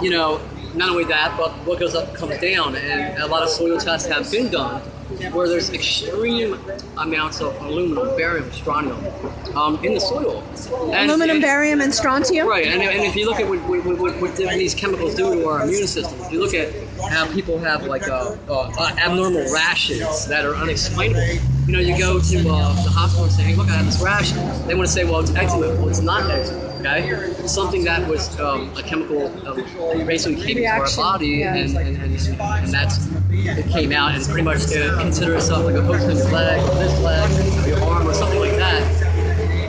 you know, not only that, but what goes up comes down, and a lot of soil tests have been done where there's extreme amounts of aluminum, barium, strontium in the soil. Aluminum, barium, and strontium? Right, and if you look at what these chemicals do to our immune system, if you look at how people have like abnormal rashes that are unexplainable. You know, you go to the hospital and say, hey, look, I have this rash. They want to say, well, it's eczema. Well, it's not eczema, okay? It's something that was a chemical basically came into our body, and that's, it came out, and pretty much consider itself like a hook in your leg, or this leg, or your arm, or something like that.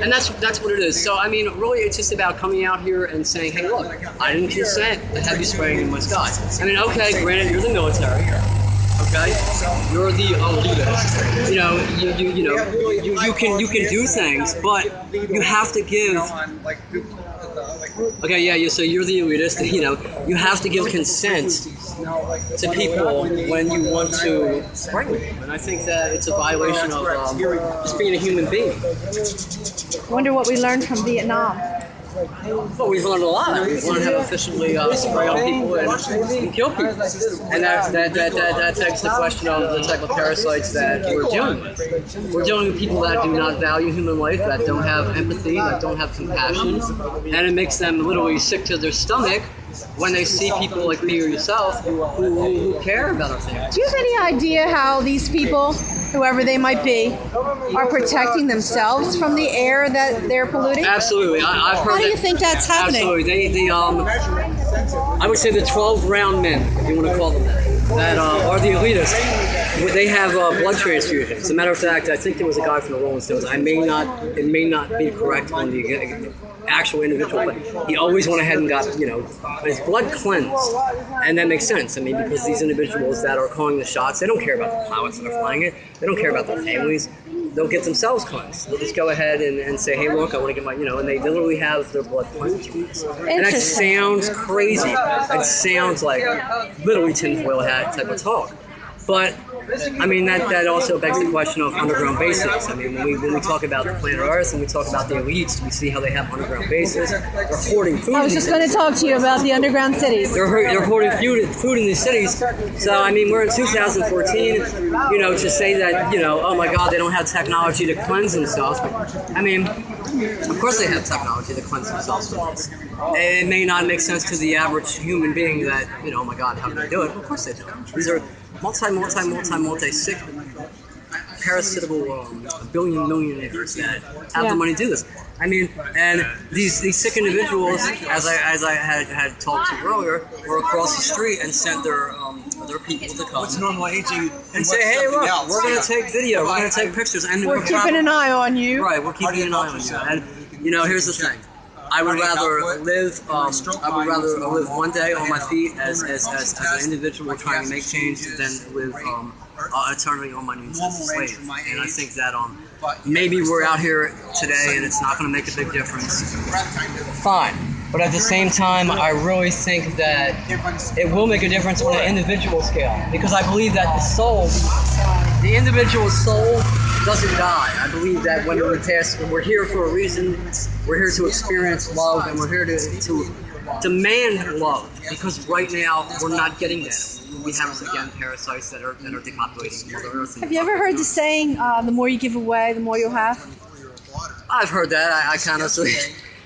And that's what it is. So, I mean, really, it's just about coming out here and saying, hey, look, I didn't consent to have you spraying in my sky. I mean, okay, granted, you're the military. Okay, you're the elitist. You know, you can do things, but you have to give. Okay, yeah. So you're the elitist. You know, you have to give consent to people when you want to spray them, and I think that it's a violation of just being a human being. I wonder what we learned from Vietnam. Well, we've learned a lot. We've learned how to efficiently spray on people and kill people. And that begs the question of the type of parasites that we're dealing with. We're dealing with people that do not value human life, that don't have empathy, that don't have compassion, and it makes them literally sick to their stomach when they see people like me or yourself who care about our things. Do you have any idea how these people, whoever they might be, are protecting themselves from the air that they're polluting? Absolutely. I've heard. How do you think that's happening? Absolutely. I would say the 12 round men, if you want to call them that are the elitists. They have blood transfusions. As a matter of fact, I think there was a guy from the Rolling Stones. It may not be correct on the actual individual, but he always went ahead and got, his blood cleansed. And that makes sense. I mean, because these individuals that are calling the shots, they don't care about the pilots that are flying it. They don't care about their families. They'll get themselves cleansed. They'll just go ahead and say, hey, look, I want to get my, and they literally have their blood cleansed. And that sounds crazy. That sounds like literally tinfoil hat type of talk. But I mean, that also begs the question of underground bases. I mean, when we talk about the planet Earth and we talk about the elites, we see how they have underground bases. They're hoarding food. I was just going to talk to you about the underground cities. They're hoarding food in these cities. So, I mean, we're in 2014, to say that, oh my God, they don't have technology to cleanse themselves. I mean, of course they have technology to cleanse themselves from this. It may not make sense to the average human being that, oh my God, how do they do it? Of course they do. These are multi-sick, parasitable billion millionaires that have the money to do this. I mean, and these sick individuals, as I had talked to earlier, were across the street and sent their people to come and say, hey, look, we're going to take video, we're going to take pictures, and we're keeping an eye on you. Right, we're keeping an eye on you. And here's the thing. I would rather live one day on my feet as an individual trying to make change than live eternally on my knees as a slave. And I think that maybe we're out here today and it's not going to make a big difference. Fine. But at the same time, I really think that it will make a difference on an individual scale. Because I believe that the individual soul doesn't die. I believe that when we pass, we're here for a reason. We're here to experience love, and we're here to demand love. Because right now, we're not getting that. We have, again, parasites that are depopulating Mother Earth. Have you ever heard the saying, the more you give away, the more you'll have? I've heard that. I kind of...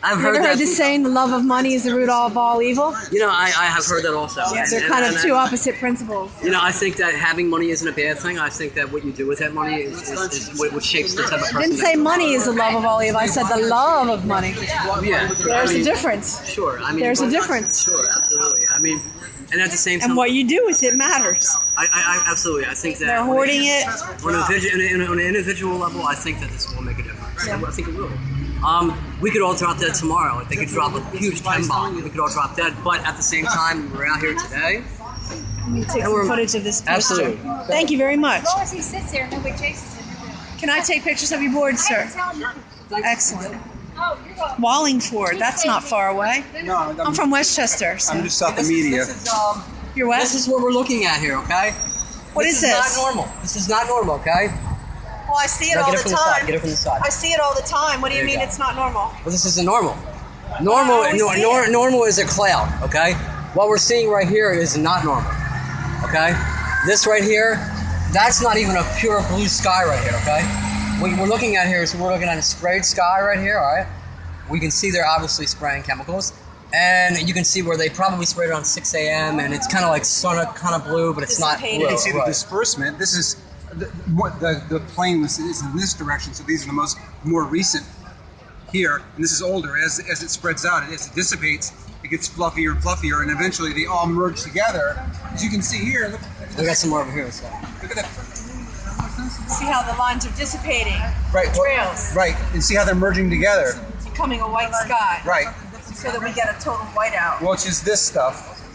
I've heard the saying, the love of money is the root of all evil? I have heard that also. Yeah, they're kind of two opposite principles. I think that having money isn't a bad thing. I think that what you do with that money is what shapes the type of person. I didn't say money is the love of all evil. I said the love of money. Yeah. There's a difference. Sure. There's a difference. Sure, absolutely. I mean, and at the same time... And what you do with it matters. I absolutely. I think that... They're hoarding it. On an individual level, I think that this will make a difference. Yeah. I think it will. We could all drop dead tomorrow. They could drop a huge chem bomb. We could all drop dead. But at the same time, we're out here today. Let me take some footage of this picture. Absolutely. Thank you very much. As long as he sits there, nobody chases him. Can I take pictures of your board, sir? Excellent. Wallingford, that's not far away. No, I'm from Westchester. So. I'm just South of Media. You're West? This is what we're looking at here, okay? What is this? This is not normal. This is not normal, okay? Well, I see it all the time. Get it from the side. I see it all the time. What do you mean it's not normal? Well, this isn't normal. Normal is a cloud, okay? what we're seeing right here is not normal. Okay, this right here, that's not even a pure blue sky right here. Okay, what we're looking at here is we're looking at a sprayed sky right here. All right, we can see they're obviously spraying chemicals, and you can see where they probably sprayed around 6 a.m. and it's kind of like kind of blue, but it's not blue. You can see the disbursement. This is the plane is in this direction, so these are the more recent here, and this is older. As it spreads out, as it dissipates, it gets fluffier and fluffier, and eventually they all merge together. As you can see here, look. We got some more over here. So. Look at that. See how the lines are dissipating. Right. Trails. Right, and see how they're merging together. It's becoming a white sky. Right. So that we get a total whiteout. Well, it's just this stuff.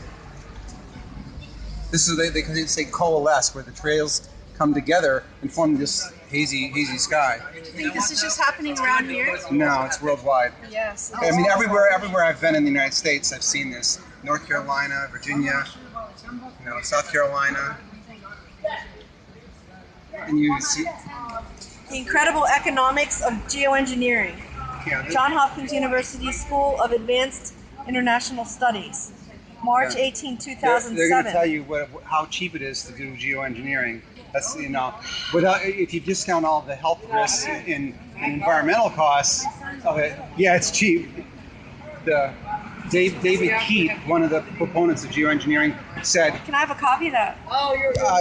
This is they say coalesce, where the trails come together and form this hazy sky. Do you think this is just happening around here? No, it's worldwide. Yes. I mean, everywhere I've been in the United States, I've seen this. North Carolina, Virginia, South Carolina, and you see The Incredible Economics of Geoengineering. yeah, Johns Hopkins University School of Advanced International Studies. March 18, 2007. They're going to tell you how cheap it is to do geoengineering. That's without if you discount all the health risks and environmental costs of it. Yeah, it's cheap. David Keith, one of the proponents of geoengineering, said, Can I have a copy of that?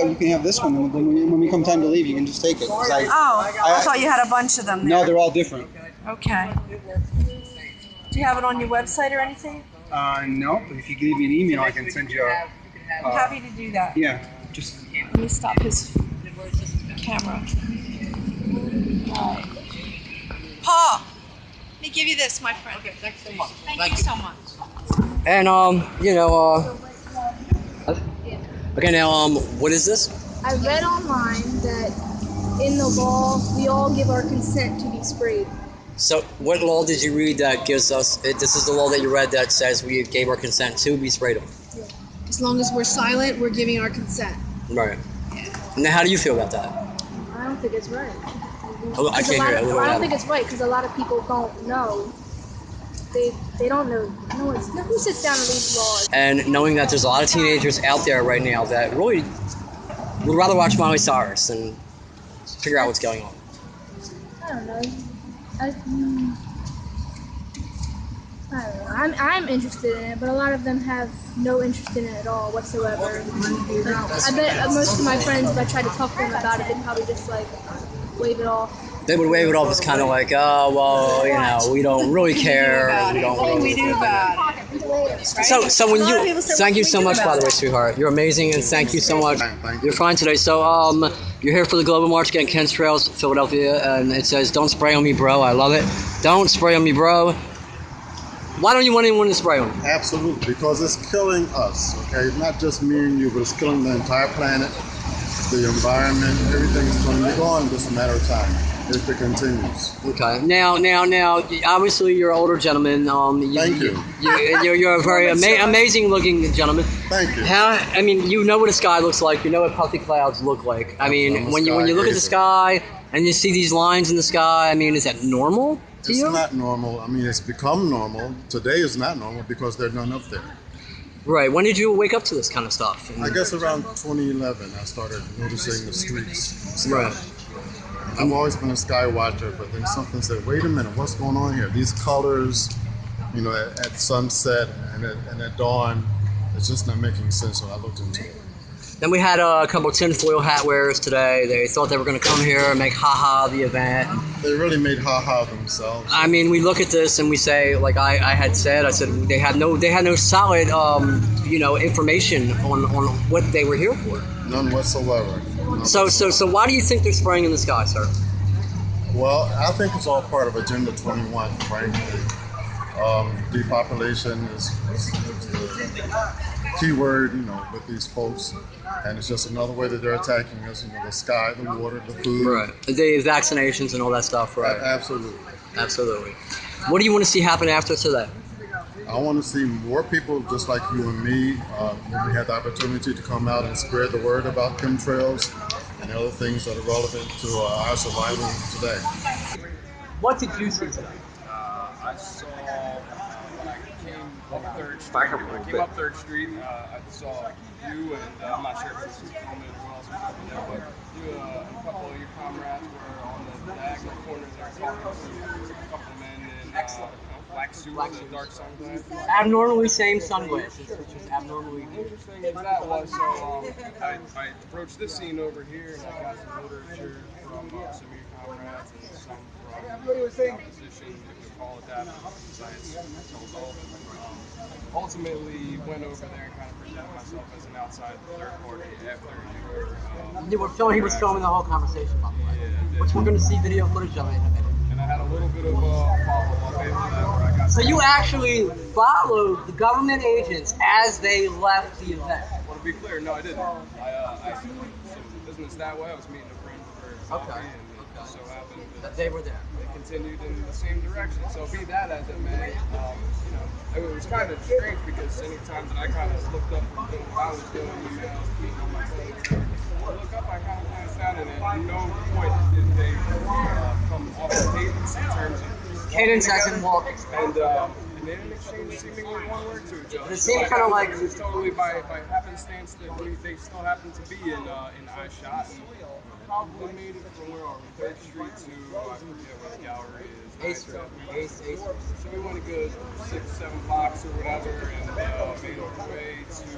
"You can have this one. When we come time to leave, you can just take it." I thought you had a bunch of them there. No, they're all different. Okay. Do you have it on your website or anything? No, but if you give me an email, I can send you a... I'm happy to do that. Yeah, just... Let me stop his camera. Alright. Paul! Let me give you this, my friend. Okay, thanks so much. Thank you so much. And okay, now what is this? I read online that in the law we all give our consent to be sprayed. So, what law did you read that gives us? This is the law that you read that says we gave our consent to be sprayed on. Yeah. As long as we're silent, we're giving our consent. Right. Now, how do you feel about that? I don't think it's right. Oh, I can't hear you. I don't think it's right because a lot of people don't know. They don't know. Who sits down and reads laws? And knowing that there's a lot of teenagers out there right now that really would rather watch Miley Cyrus than figure out what's going on. I don't know. I don't know. I'm interested in it, but a lot of them have no interest in it at all whatsoever. I bet most of my friends, if I tried to talk to them about it, they'd probably just wave it off. They would wave it off as kind of like, oh, well, we don't really care. We don't What can really we do about it? So when you, thank you so much, by the way, sweetheart. You're amazing, and thank you so much. You're fine today. So you're here for the Global March against Chemtrails, Philadelphia, and it says, "Don't spray on me, bro." I love it. Don't spray on me, bro. Why don't you want anyone to spray on you? Absolutely, because it's killing us. Okay, not just me and you, but it's killing the entire planet, the environment, everything is going to be gone in just a matter of time if it continues. Okay. Now, obviously you're an older gentleman. Thank you. You're a very amazing-looking gentleman. Thank you. I mean, you know what the sky looks like. You know what puffy clouds look like. I mean, when you look at the sky and you see these lines in the sky, I mean, is that normal to you? It's not normal. I mean, it's become normal. Today is not normal because there's none up there. Right. When did you wake up to this kind of stuff? I guess around 2011, I started noticing the streaks. Right. I've always been a sky watcher, but then something said, wait a minute, what's going on here? These colors, at sunset and at dawn, it's just not making sense, so I looked into it. Then we had a couple of tinfoil hat wearers today. They thought they were going to come here and make ha-ha the event. They really made ha-ha themselves. I mean, we look at this and we say, like I said they had no solid, information on what they were here for. None whatsoever. So why do you think they're spraying in the sky, sir? Well, I think it's all part of Agenda 21, frankly. Depopulation is the key word, with these folks. And it's just another way that they're attacking us, the sky, the water, the food. Right. The vaccinations and all that stuff, right? Absolutely. Absolutely. What do you want to see happen after today? I want to see more people just like you and me, when we had the opportunity to come out and spread the word about chemtrails and other things that are relevant to our survival today. What did you see today? I saw when I came up 3rd Street. Back up a I little came bit. up 3rd Street. I saw you, and I'm not sure if it was Coleman or who else was over there, but you, a couple of your comrades were on the diagonal corners there talking to a couple of men in black suits and dark sunglasses. Abnormally same sunglasses, which is abnormally Interesting as that was, so I approached this scene over here, and I got some literature from some of your comrades and some from the opposition, if you call it that, besides ultimately went over there and kind of presented myself as an outside third party after You were filming. He was filming the whole conversation, by the way, yeah, which we're going to see video footage of it in a minute. and I had a little bit of a follow-up after that where I got So you actually followed the government agents as they left the event. Well, to be clear, no, I didn't. I some business that way. I was meeting a friend for coffee, and it just so happened That they were there. they continued in the same direction. So be that as it may, it was kind of strange because any time that I kind of looked up from doing what I was doing, emails, tweeting on my phone, I look up, I kind of glanced down, and at no point did they come off the cadence in terms of Cadence as in walking. and they didn't exchange seemingly one word to each other. It seemed kind of like it was totally by happenstance that they still happened to be in eye shot, and probably made it from where are we, 3rd Street to I forget where the gallery is. Ace. So we went a good 6-7 blocks or whatever, and made our way to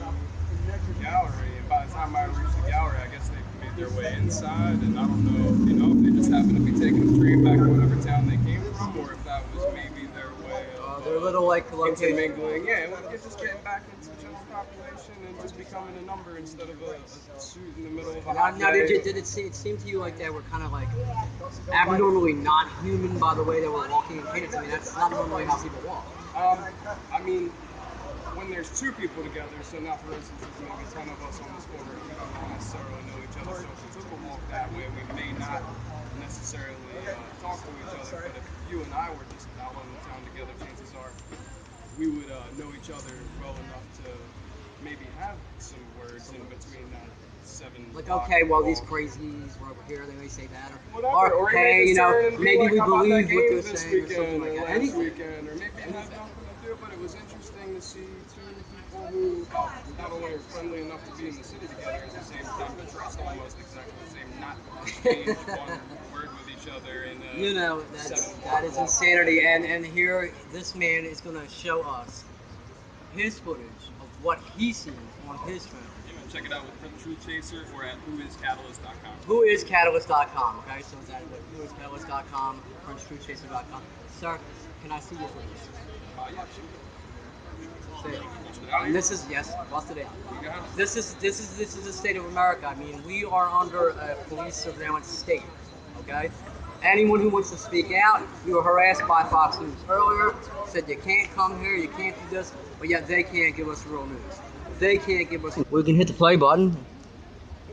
the gallery. And by the time I reached the gallery, I guess they made their way inside, and I don't know, if they just happened to be taking a train back to whatever town they came from, or if that was maybe their way of they're a little like intermingling. Yeah, we're just getting back into the general population and just becoming a number instead of a suit in the middle of a hot Now, day. did it seem to you like they were kind of like abnormally not human by the way they were walking in cadence? I mean, that's not normally how people walk. I mean, when there's two people together, so now for instance, there's maybe 10 of us on this corner, we don't necessarily know each other, so if we took a walk that way, we may not necessarily talk to each other, but if you and I were just out on the town together, chances are we would know each other well enough to maybe have some words in between that 7 Like, block okay, well, walk. these crazies were over here, they may say that, Whatever, or hey, maybe we how about believe that what game they're this saying, or weekend something like or that. last Anything. weekend, or maybe it has nothing to do, but it was interesting to see two people who not only are friendly enough to be in the city together, at the same time dressed almost exactly the same, not exchange one word with each other in that is insanity, and here, this man is going to show us his footage of what he sees on his phone. Check it out with Truth Chaser or at whoiscatalyst.com. Whoiscatalyst.com, okay? So is that what whoiscatalyst.com, truthchaser.com. Sir, can I see your footage? Yeah, Say it. And this is, yes, busted it. This is the state of America. I mean, we are under a police surveillance state, okay? Anyone who wants to speak out, you were harassed by Fox News earlier, said you can't come here, you can't do this, but yet they can't give us real news. They can't give us... We can hit the play button.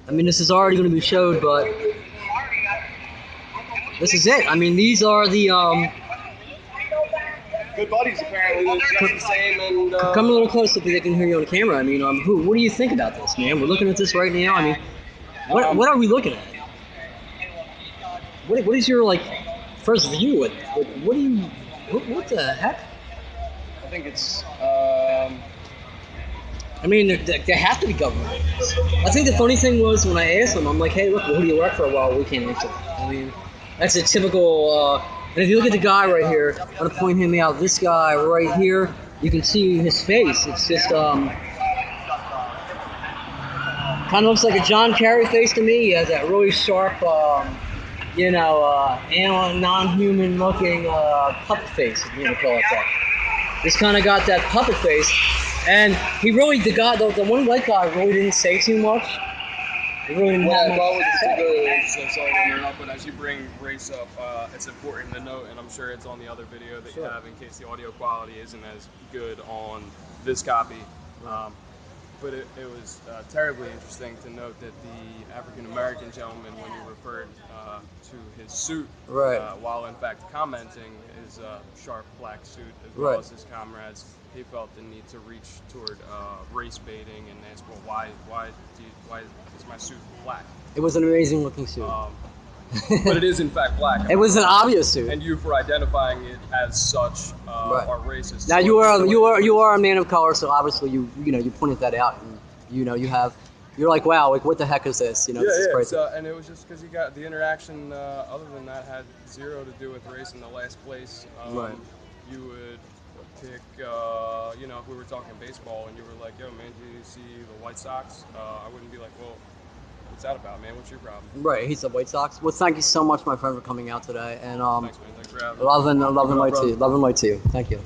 I mean, this is already going to be showed, but... This is it. I mean, these are the, good buddies, apparently. They're just the same, and... Come a little closer so they can hear you on camera. I mean, what do you think about this, man? We're looking at this right now. I mean, what are we looking at? What is your, like, first view? What the heck? I think it's... I mean, there have to be government. I think the funny thing was when I asked them, I'm like, hey, look, who do you work for? Well, we can't answer. I mean, that's a typical, and if you look at the guy right here, I'm going to point him out. This guy right here, you can see his face. It's just, kind of looks like a John Kerry face to me. He has that really sharp, non-human looking puppet face, if you want to call it that. Just kind of got that puppet face. And he really, the one white guy really didn't say too much. He really didn't have much to say. It's all running up, but as you bring race up, it's important to note, and I'm sure it's on the other video that you have in case the audio quality isn't as good on this copy. But it was terribly interesting to note that the African-American gentleman, when you referred to his suit, while in fact commenting his sharp black suit as well as his comrades, he felt the need to reach toward race baiting and ask, well, why is my suit black? It was an amazing looking suit. but it is in fact black. It was an obvious suit. And you for identifying it as such are racist. Now you are a man of color, so obviously you pointed that out, and you're like, wow, like what the heck is this? This is crazy. So, and it was just because you got the interaction. Other than that, had zero to do with race in the last place. You would pick, if we were talking baseball, and you were like, yo, man, do you see the White Sox? I wouldn't be like, well, what's that about, man? What's your problem? Right, he's the White Sox. Well, thank you so much, my friend, for coming out today, and Thanks, man. Thanks for having me. love and light to you. Love and light to you. Thank you.